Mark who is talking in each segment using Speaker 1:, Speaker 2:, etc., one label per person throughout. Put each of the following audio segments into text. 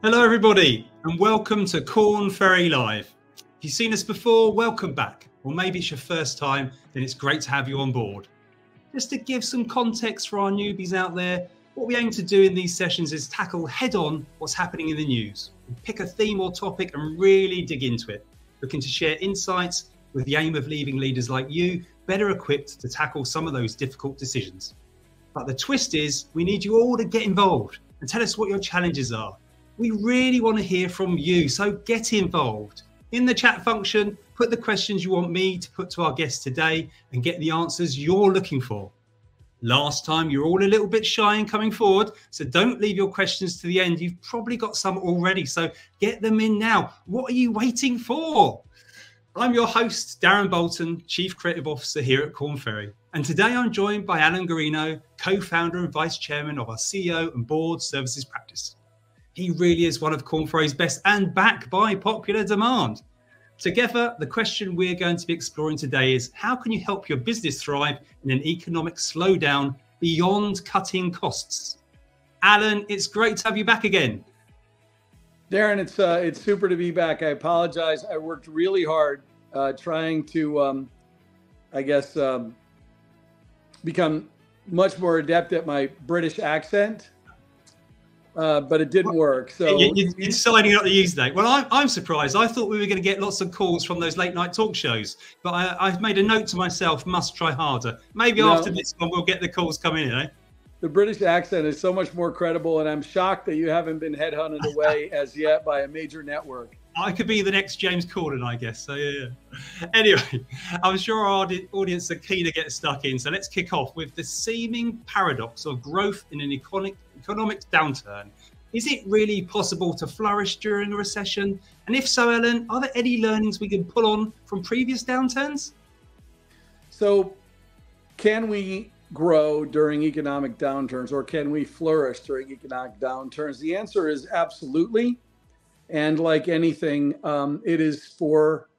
Speaker 1: Hello everybody and welcome to Korn Ferry Live. If you've seen us before, welcome back. Or maybe it's your first time, then it's great to have you on board. Just to give some context for our newbies out there, what we aim to do in these sessions is tackle head-on what's happening in the news. We pick a theme or topic and really dig into it, looking to share insights with the aim of leaving leaders like you better equipped to tackle some of those difficult decisions. But the twist is we need you all to get involved and tell us what your challenges are. We really want to hear from you, so get involved. In the chat function, put the questions you want me to put to our guests today and get the answers you're looking for. Last time, you were all a little bit shy in coming forward, so don't leave your questions to the end. You've probably got some already, so get them in now. What are you waiting for? I'm your host, Darren Bolton, Chief Creative Officer here at Korn Ferry. And today I'm joined by Alan Guarino, co-founder and vice chairman of our CEO and board services practice. He really is one of Korn Ferry's best and back by popular demand. Together, the question we're going to be exploring today is how can you help your business thrive in an economic slowdown beyond cutting costs? Alan, it's great to have you back again.
Speaker 2: Darren, it's super to be back. I apologize. I worked really hard trying to, become much more adept at my British accent. But it didn't work. So
Speaker 1: you're deciding not to use that. Well, I'm surprised. I thought we were going to get lots of calls from those late night talk shows, but I've made a note to myself, must try harder. Maybe after this one, we'll get the calls coming in, eh?
Speaker 2: The British accent is so much more credible, and I'm shocked that you haven't been headhunted away as yet by a major network.
Speaker 1: I could be the next James Corden, I guess. So yeah. Anyway, I'm sure our audience are keen to get stuck in. So let's kick off with the seeming paradox of growth in an economic downturn. Is it really possible to flourish during a recession? And if so, Ellen, are there any learnings we can pull on from previous downturns?
Speaker 2: So can we grow during economic downturns, or can we flourish during economic downturns? The answer is absolutely. And like anything, it is for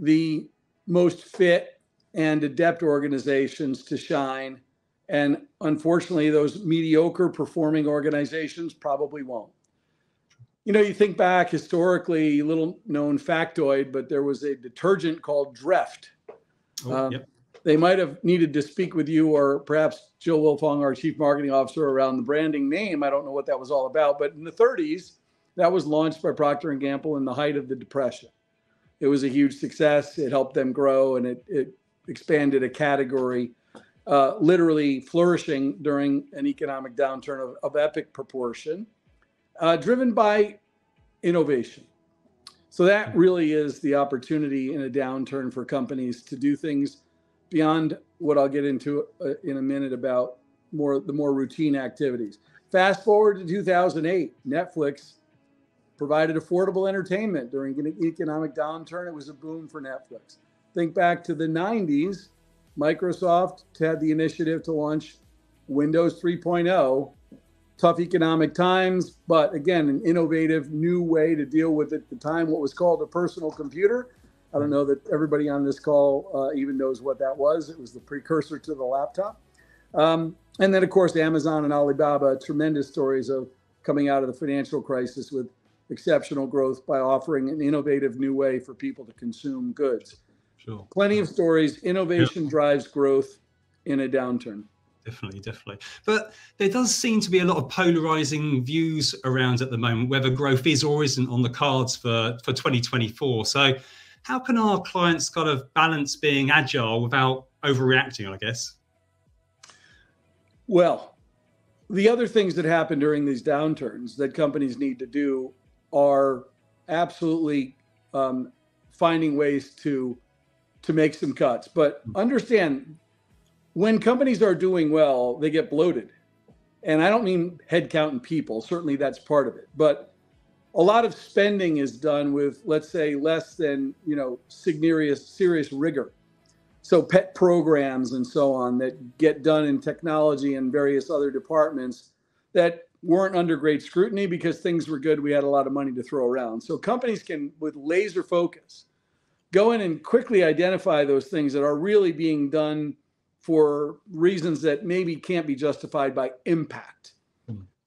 Speaker 2: the most fit and adept organizations to shine. And unfortunately, those mediocre performing organizations probably won't. You know, you think back historically, little known factoid, but there was a detergent called Dreft.
Speaker 1: Yep.
Speaker 2: They might have needed to speak with you, or perhaps Jill Wilfong, our chief marketing officer, around the branding name. I don't know what that was all about. But in the 30s, that was launched by Procter & Gamble in the height of the Depression. It was a huge success. It helped them grow, and it expanded a category, literally flourishing during an economic downturn of epic proportion, driven by innovation. So that really is the opportunity in a downturn for companies to do things beyond what I'll get into in a minute about the more routine activities. Fast forward to 2008, Netflix provided affordable entertainment during an economic downturn. It was a boom for Netflix. Think back to the 90s, Microsoft had the initiative to launch Windows 3.0, tough economic times, but again, an innovative new way to deal with at the time what was called a personal computer. I don't know that everybody on this call even knows what that was. It was the precursor to the laptop. And then, of course, Amazon and Alibaba, tremendous stories of coming out of the financial crisis with exceptional growth by offering an innovative new way for people to consume goods.
Speaker 1: Sure.
Speaker 2: Plenty of stories. Innovation drives growth in a downturn.
Speaker 1: Definitely. But there does seem to be a lot of polarizing views around at the moment, whether growth is or isn't on the cards for 2024. So how can our clients kind of balance being agile without overreacting, I guess?
Speaker 2: Well, the other things that happen during these downturns that companies need to do are absolutely finding ways to make some cuts. But understand, when companies are doing well, they get bloated. And I don't mean headcount and people. Certainly that's part of it. But a lot of spending is done with, let's say, less than, serious rigor. So pet programs and so on that get done in technology and various other departments that weren't under great scrutiny because things were good. We had a lot of money to throw around. So companies can, with laser focus, go in and quickly identify those things that are really being done for reasons that maybe can't be justified by impact.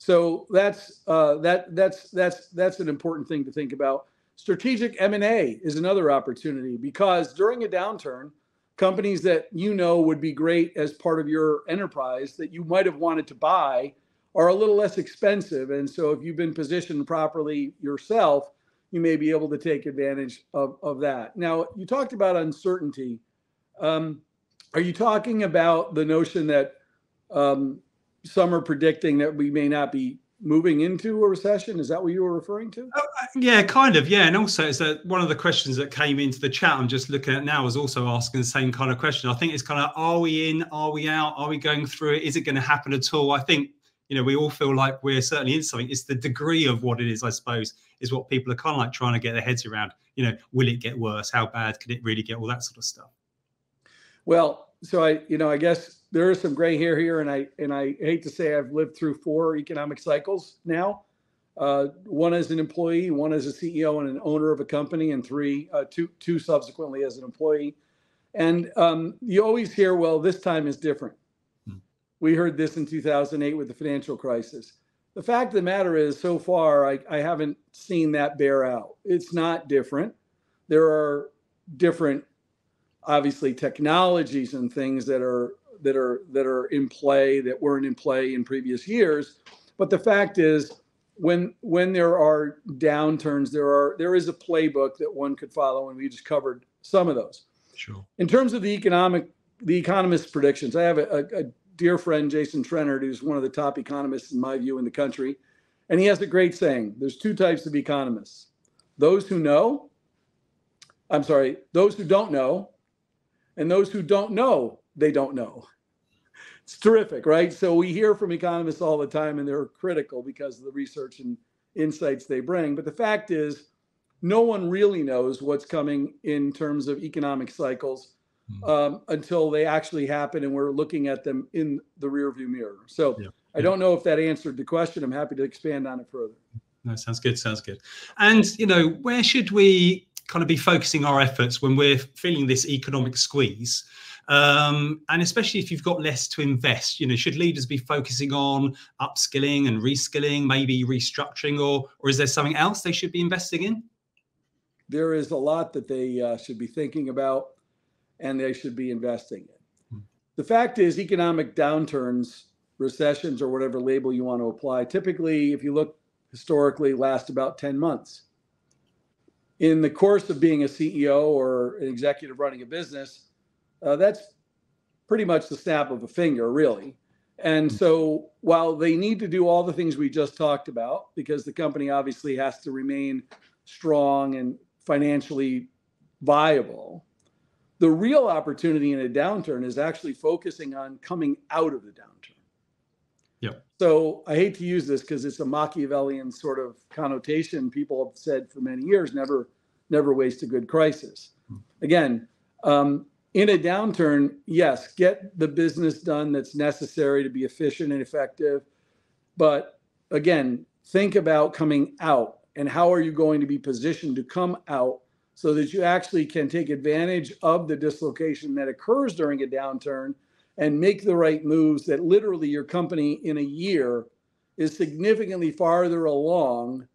Speaker 2: So that's an important thing to think about. Strategic M&A is another opportunity, because during a downturn, companies that would be great as part of your enterprise that you might have wanted to buy are a little less expensive. And so if you've been positioned properly yourself, you may be able to take advantage of that. Now, you talked about uncertainty. Are you talking about the notion that some are predicting that we may not be moving into a recession? Is that what you were referring to?
Speaker 1: Yeah, kind of. Yeah. And also, it's one of the questions that came into the chat I'm just looking at now was also asking the same kind of question. I think it's kind of, are we in? Are we out? Are we going through it? Is it going to happen at all? I think, we all feel like we're certainly in something. It's the degree of what it is, I suppose, is what people are kind of like trying to get their heads around. Will it get worse? How bad could it really get? All that sort of stuff.
Speaker 2: Well, so I guess there is some gray hair here, and I hate to say I've lived through 4 economic cycles now. One as an employee, one as a CEO and an owner of a company, and two subsequently as an employee. And you always hear, well, this time is different. We heard this in 2008 with the financial crisis. The fact of the matter is, so far, I haven't seen that bear out. It's not different. There are different, obviously, technologies and things that are in play that weren't in play in previous years. But the fact is, when there are downturns, there is a playbook that one could follow, and we just covered some of those.
Speaker 1: Sure.
Speaker 2: In terms of the economist's predictions, I have a dear friend, Jason Trennert, who's one of the top economists in my view in the country, and he has a great saying. There's 2 types of economists: those who don't know, and those who don't know they don't know. It's terrific, right? So we hear from economists all the time, and they're critical because of the research and insights they bring. But the fact is, no one really knows what's coming in terms of economic cycles until they actually happen, and we're looking at them in the rearview mirror. So I don't know if that answered the question. I'm happy to expand on it further.
Speaker 1: No, sounds good. Sounds good. And, where should we kind of be focusing our efforts when we're feeling this economic squeeze? And especially if you've got less to invest, should leaders be focusing on upskilling and reskilling, maybe restructuring, or is there something else they should be investing in?
Speaker 2: There is a lot that they should be thinking about, and they should be investing in. The fact is, economic downturns, recessions, or whatever label you want to apply, typically, if you look historically, last about 10 months. In the course of being a CEO or an executive running a business, that's pretty much the snap of a finger, really. And so while they need to do all the things we just talked about, because the company obviously has to remain strong and financially viable, the real opportunity in a downturn is actually focusing on coming out of the downturn.
Speaker 1: Yeah.
Speaker 2: So I hate to use this because it's a Machiavellian sort of connotation. People have said for many years, never waste a good crisis. Again, in a downturn, yes, get the business done that's necessary to be efficient and effective. But again, think about coming out, and how are you going to be positioned to come out so that you actually can take advantage of the dislocation that occurs during a downturn and make the right moves that literally your company in a year is significantly farther along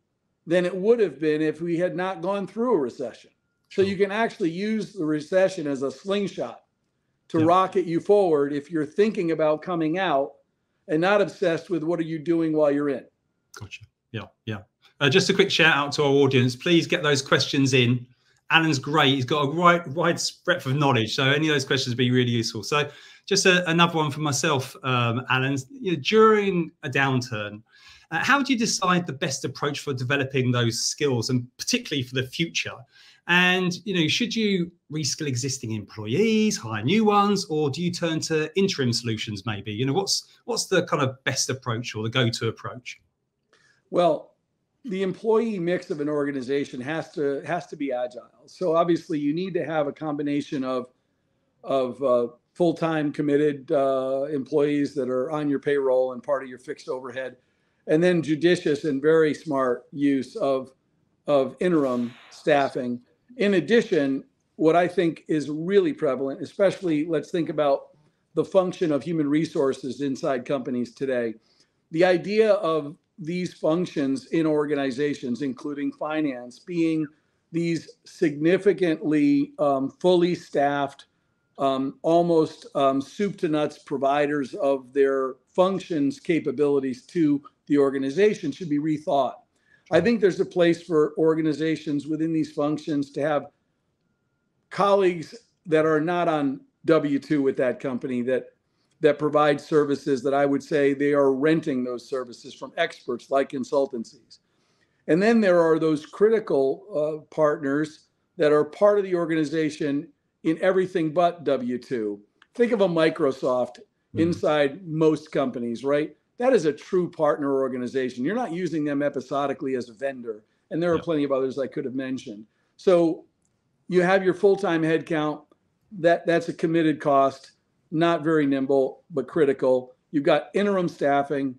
Speaker 2: than it would have been if we had not gone through a recession. So you can actually use the recession as a slingshot to rocket you forward if you're thinking about coming out and not obsessed with what are you doing while you're in.
Speaker 1: Gotcha. Yeah. Just a quick shout out to our audience. Please get those questions in. Alan's great. He's got a wide breadth of knowledge. So any of those questions would be really useful. So just another one for myself, Alan. During a downturn, how do you decide the best approach for developing those skills, and particularly for the future? And, should you reskill existing employees, hire new ones, or do you turn to interim solutions maybe? What's the kind of best approach or the go-to approach?
Speaker 2: Well, the employee mix of an organization has to be agile. So obviously you need to have a combination of full-time committed employees that are on your payroll and part of your fixed overhead, and then judicious and very smart use of interim staffing. In addition, what I think is really prevalent, especially let's think about the function of human resources inside companies today, the idea of these functions in organizations, including finance, being these significantly fully staffed, almost soup to nuts providers of their functions capabilities to the organization should be rethought. I think there's a place for organizations within these functions to have colleagues that are not on W-2 with that company that provide services that I would say they are renting those services from experts like consultancies. And then there are those critical partners that are part of the organization in everything but W-2. Think of a Microsoft inside most companies, right? That is a true partner organization. You're not using them episodically as a vendor. And there are plenty of others I could have mentioned. So you have your full-time headcount. That's a committed cost, not very nimble, but critical. You've got interim staffing,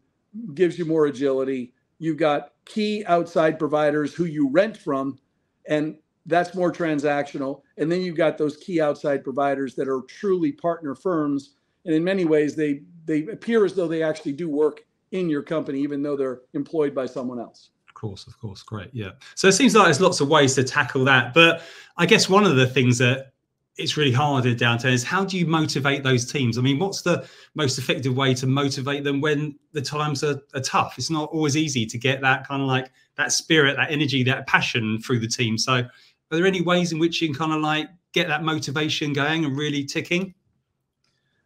Speaker 2: gives you more agility. You've got key outside providers who you rent from, and that's more transactional. And then you've got those key outside providers that are truly partner firms. And in many ways, they appear as though they actually do work in your company, even though they're employed by someone else. Of
Speaker 1: course. Great. Yeah. So it seems like there's lots of ways to tackle that. But I guess one of the things that it's really hard in downtown is how do you motivate those teams? I mean, what's the most effective way to motivate them when the times are tough? It's not always easy to get that kind of like that spirit, that energy, that passion through the team. So are there any ways in which you can kind of like get that motivation going and really ticking?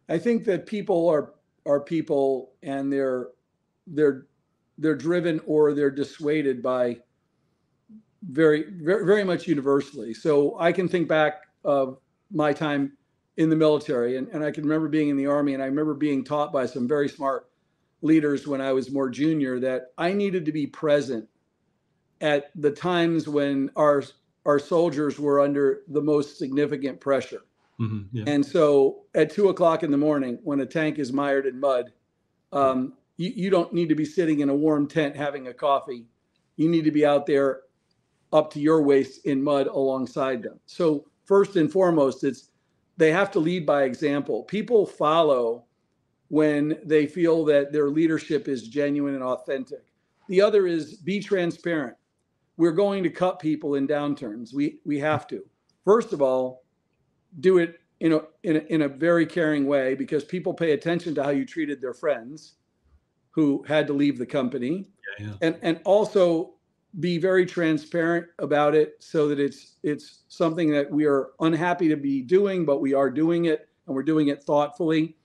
Speaker 2: I think that people are people, and they're driven or they're dissuaded by very much universally. So I can think back of my time in the military, and I can remember being in the Army, and I remember being taught by some very smart leaders when I was more junior that I needed to be present at the times when our soldiers were under the most significant pressure. And so at 2:00 in the morning, when a tank is mired in mud, you don't need to be sitting in a warm tent having a coffee. You need to be out there up to your waist in mud alongside them. So first and foremost, they have to lead by example. People follow when they feel that their leadership is genuine and authentic. The other is be transparent. We're going to cut people in downturns. We have to. First of all, do it in a very caring way, because people pay attention to how you treated their friends who had to leave the company. And also be very transparent about it so that it's something that we are unhappy to be doing, but we are doing it, and we're doing it thoughtfully.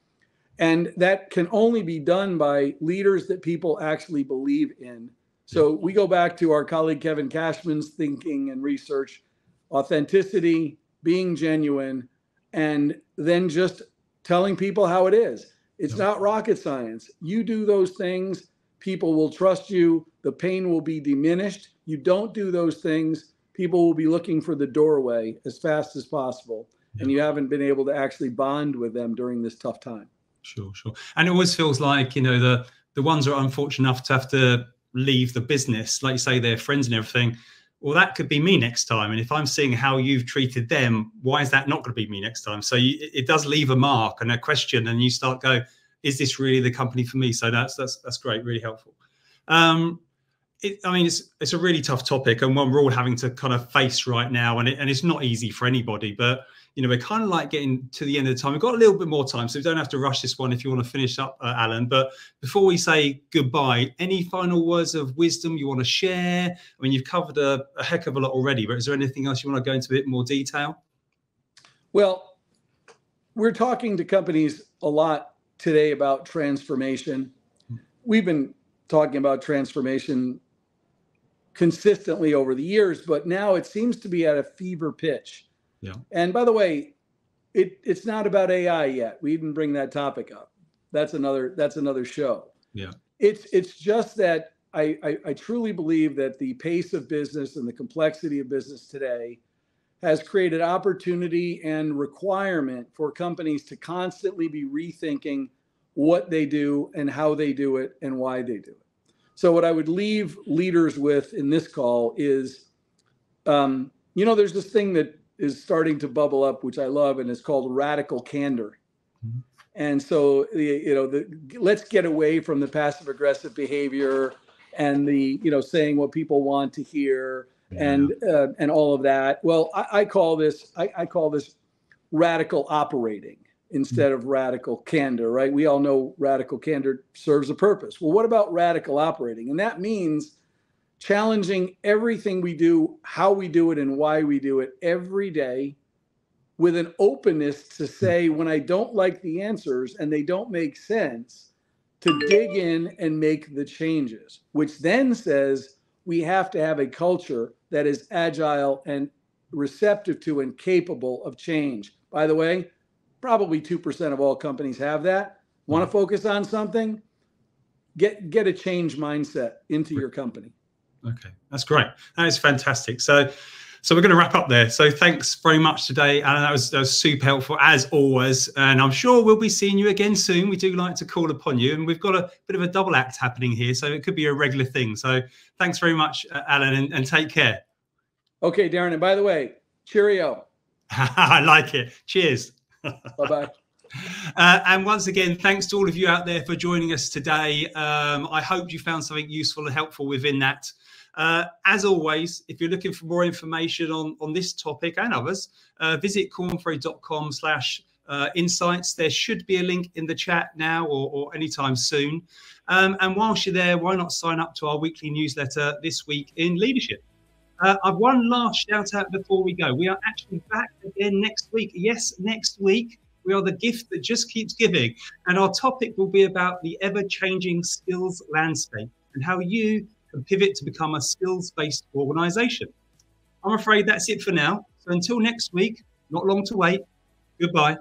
Speaker 2: And that can only be done by leaders that people actually believe in. So we go back to our colleague Kevin Cashman's thinking and research: authenticity, being genuine, and then just telling people how it is. It's not rocket science. You do those things, people will trust you. The pain will be diminished. You don't do those things, people will be looking for the doorway as fast as possible. And you haven't been able to actually bond with them during this tough time.
Speaker 1: Sure. And it always feels like, the ones that are unfortunate enough to have to leave the business, like you say, their friends and everything, well, that could be me next time. And if I'm seeing how you've treated them, why is that not going to be me next time? So it does leave a mark and a question, and you start go, is this really the company for me? So that's great, really helpful. It's a really tough topic, and one we're all having to kind of face right now, and it's not easy for anybody. But we're kind of like getting to the end of the time. We've got a little bit more time, so we don't have to rush this one if you want to finish up, Alan. But before we say goodbye, any final words of wisdom you want to share? I mean, you've covered a heck of a lot already, but is there anything else you want to go into a bit more detail?
Speaker 2: Well, we're talking to companies a lot today about transformation. We've been talking about transformation consistently over the years, but now it seems to be at a fever pitch. And by the way, it's not about AI yet. We didn't bring that topic up. That's another show. It's just that I truly believe that the pace of business and the complexity of business today has created opportunity and requirement for companies to constantly be rethinking what they do and how they do it and why they do it. So what I would leave leaders with in this call is, there's this thing that is starting to bubble up, which I love, and it's called radical candor. And so, let's get away from the passive aggressive behavior and the, saying what people want to hear, and all of that. Well, I call this radical operating instead of radical candor, right? We all know radical candor serves a purpose. Well, what about radical operating? And that means challenging everything we do, how we do it, and why we do it every day, with an openness to say, when I don't like the answers and they don't make sense, to dig in and make the changes, which then says we have to have a culture that is agile and receptive to and capable of change. By the way, probably 2% of all companies have that. Want to focus on something? Get a change mindset into your company.
Speaker 1: Okay, that's great. That is fantastic. So we're going to wrap up there. So thanks very much today, Alan. That was super helpful as always. And I'm sure we'll be seeing you again soon. We do like to call upon you, and we've got a bit of a double act happening here, so it could be a regular thing. So thanks very much, Alan, and take care.
Speaker 2: Okay, Darren. And by the way, cheerio.
Speaker 1: I like it. Cheers.
Speaker 2: Bye-bye.
Speaker 1: And once again, thanks to all of you out there for joining us today. I hope you found something useful and helpful within that. As always, if you're looking for more information on this topic and others, visit kornferry.com/insights. There should be a link in the chat now or anytime soon. And whilst you're there, why not sign up to our weekly newsletter, This Week in Leadership? I've one last shout out before we go. We are actually back again next week. Yes, next week. We are the gift that just keeps giving. And our topic will be about the ever-changing skills landscape and how you can pivot to become a skills-based organization. I'm afraid that's it for now. So until next week, not long to wait. Goodbye.